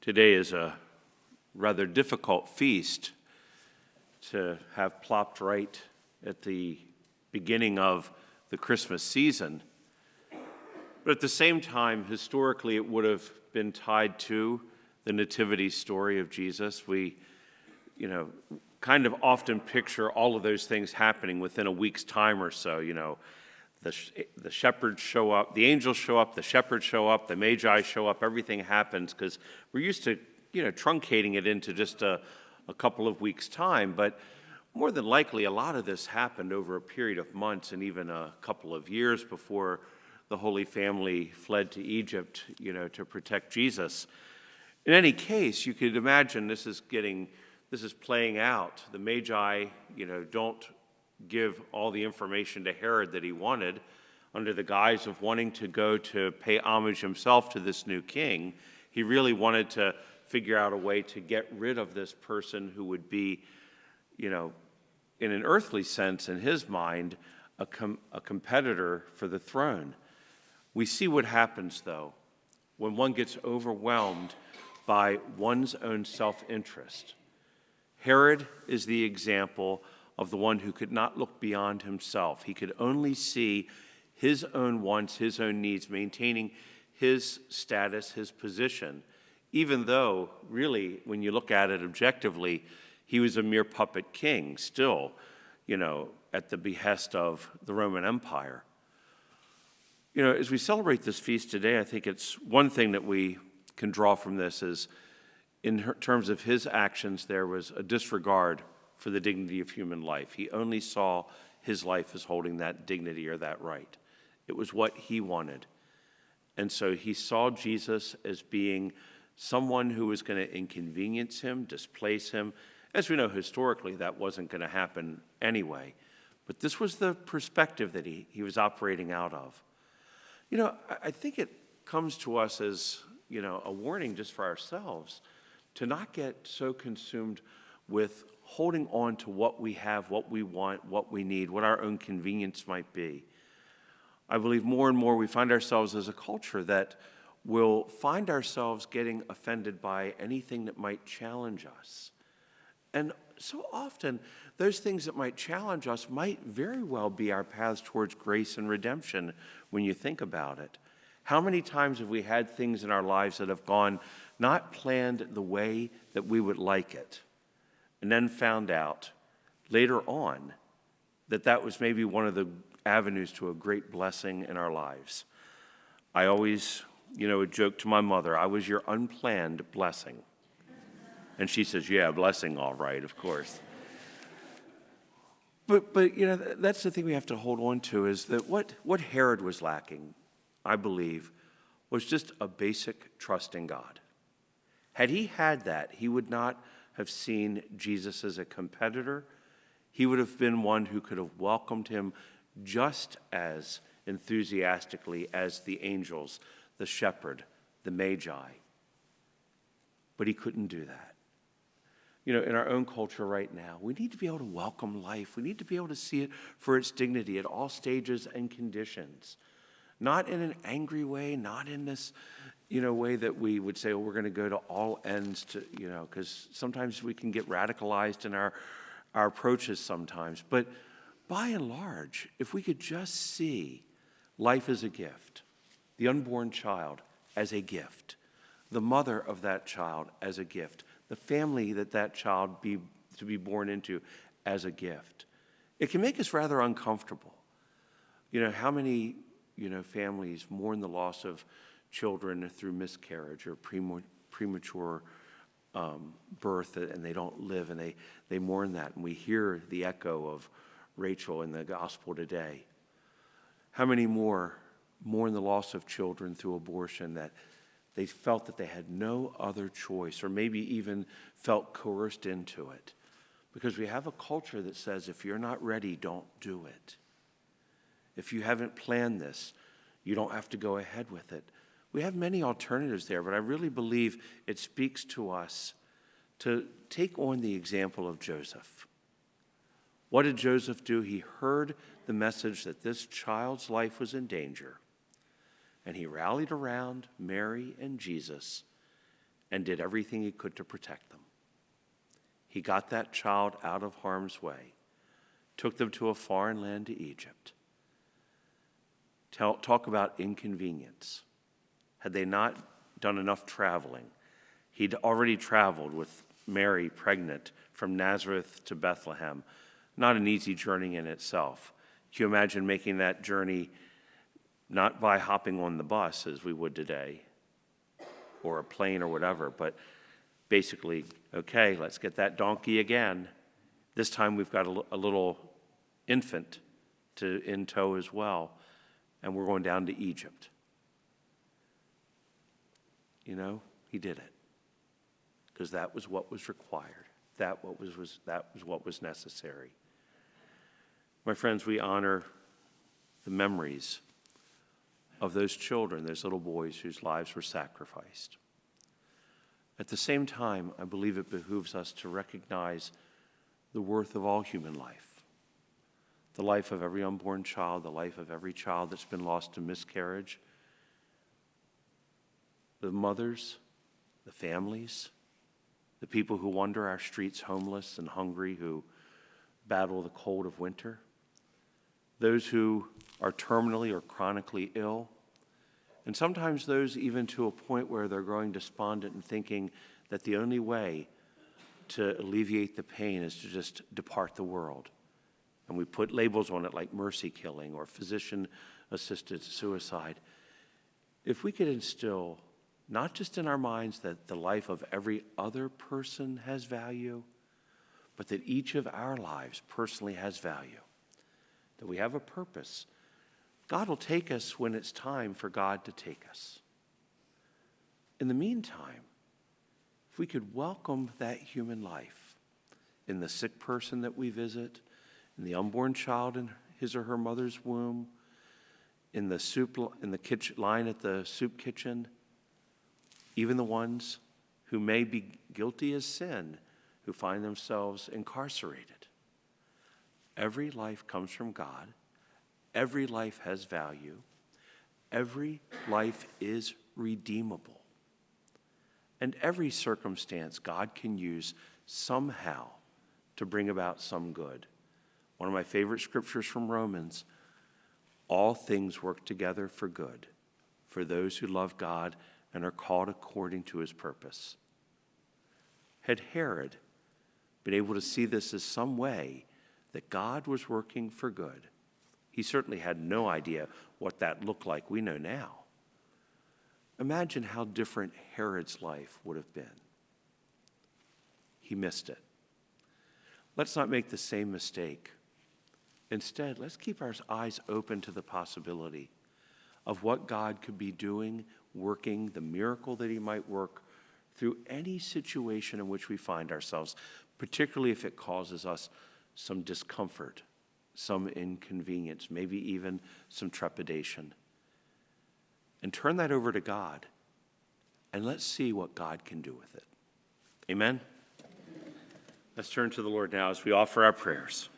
Today is a rather difficult feast to have plopped right at the beginning of the Christmas season. But at the same time, historically, it would have been tied to the nativity story of Jesus. We, kind of often picture all of those things happening within a week's time or so. The shepherds show up, the angels show up, the shepherds show up, the magi show up, everything happens because we're used to, truncating it into just a couple of weeks' time. But more than likely, a lot of this happened over a period of months and even a couple of years before the Holy Family fled to Egypt, to protect Jesus. In any case, you could imagine this is playing out. The Magi, don't give all the information to Herod that he wanted under the guise of wanting to go to pay homage himself to this new king. He really wanted to figure out a way to get rid of this person who would be, in an earthly sense, in his mind, a competitor for the throne. We see what happens, though, when one gets overwhelmed by one's own self-interest. Herod is the example of the one who could not look beyond himself. He could only see his own wants, his own needs, maintaining his status, his position, even though, really, when you look at it objectively, he was a mere puppet king, still, at the behest of the Roman Empire. As we celebrate this feast today, I think it's one thing that we can draw from this is, in terms of his actions, there was a disregard for the dignity of human life. He only saw his life as holding that dignity or that right. It was what he wanted. And so he saw Jesus as being someone who was going to inconvenience him, displace him. As we know historically, that wasn't going to happen anyway. But this was the perspective that he was operating out of. I think it comes to us as, a warning just for ourselves to not get so consumed with holding on to what we have, what we want, what we need, what our own convenience might be. I believe more and more we find ourselves as a culture that will find ourselves getting offended by anything that might challenge us. And so often, those things that might challenge us might very well be our paths towards grace and redemption when you think about it. How many times have we had things in our lives that have gone not planned the way that we would like it, and then found out later on that was maybe one of the avenues to a great blessing in our lives? I always, would joke to my mother, I was your unplanned blessing. And she says, yeah, blessing, all right, of course. But that's the thing we have to hold on to, is that what Herod was lacking, I believe, was just a basic trust in God. Had he had that, he would not have seen Jesus as a competitor. He would have been one who could have welcomed him just as enthusiastically as the angels, the shepherd, the magi. But he couldn't do that. In our own culture right now, we need to be able to welcome life. We need to be able to see it for its dignity at all stages and conditions. Not in an angry way, not in this, way that we would say, we're going to go to all ends to, because sometimes we can get radicalized in our approaches sometimes. But by and large, if we could just see life as a gift, the unborn child as a gift, the mother of that child as a gift, the family that child to be born into as a gift, it can make us rather uncomfortable. How many, families mourn the loss of children through miscarriage or premature birth, and they don't live, and they mourn that. And we hear the echo of Rachel in the gospel today. How many more mourn the loss of children through abortion, that they felt that they had no other choice, or maybe even felt coerced into it? Because we have a culture that says, if you're not ready, don't do it. If you haven't planned this, you don't have to go ahead with it. We have many alternatives there, but I really believe it speaks to us to take on the example of Joseph. What did Joseph do? He heard the message that this child's life was in danger, and he rallied around Mary and Jesus and did everything he could to protect them. He got that child out of harm's way, took them to a foreign land, to Egypt. Talk about inconvenience. Had they not done enough traveling, he'd already traveled with Mary pregnant from Nazareth to Bethlehem. Not an easy journey in itself. Can you imagine making that journey not by hopping on the bus as we would today, or a plane or whatever, but basically, okay, let's get that donkey again. This time we've got a little infant in tow as well, and we're going down to Egypt. You know, he did it because that was what was required. That was what was necessary. My friends, we honor the memories of those children, those little boys whose lives were sacrificed. At the same time, I believe it behooves us to recognize the worth of all human life. The life of every unborn child, the life of every child that's been lost to miscarriage, the mothers, the families, the people who wander our streets homeless and hungry, who battle the cold of winter, those who are terminally or chronically ill, and sometimes those even to a point where they're growing despondent and thinking that the only way to alleviate the pain is to just depart the world. And we put labels on it like mercy killing or physician-assisted suicide. If we could instill, not just in our minds that the life of every other person has value, but that each of our lives personally has value, that we have a purpose. God will take us when it's time for God to take us. In the meantime, if we could welcome that human life in the sick person that we visit, in the unborn child in his or her mother's womb, in the kitchen line at the soup kitchen, even the ones who may be guilty as sin, who find themselves incarcerated. Every life comes from God. Every life has value. Every life is redeemable. And every circumstance God can use somehow to bring about some good. One of my favorite scriptures from Romans, all things work together for good, for those who love God and are called according to his purpose. Had Herod been able to see this as some way that God was working for good, he certainly had no idea what that looked like. We know now. Imagine how different Herod's life would have been. He missed it. Let's not make the same mistake. Instead, let's keep our eyes open to the possibility of what God could be doing, working, the miracle that he might work through any situation in which we find ourselves, particularly if it causes us some discomfort, some inconvenience, maybe even some trepidation. And turn that over to God, and let's see what God can do with it. Amen? Let's turn to the Lord now as we offer our prayers.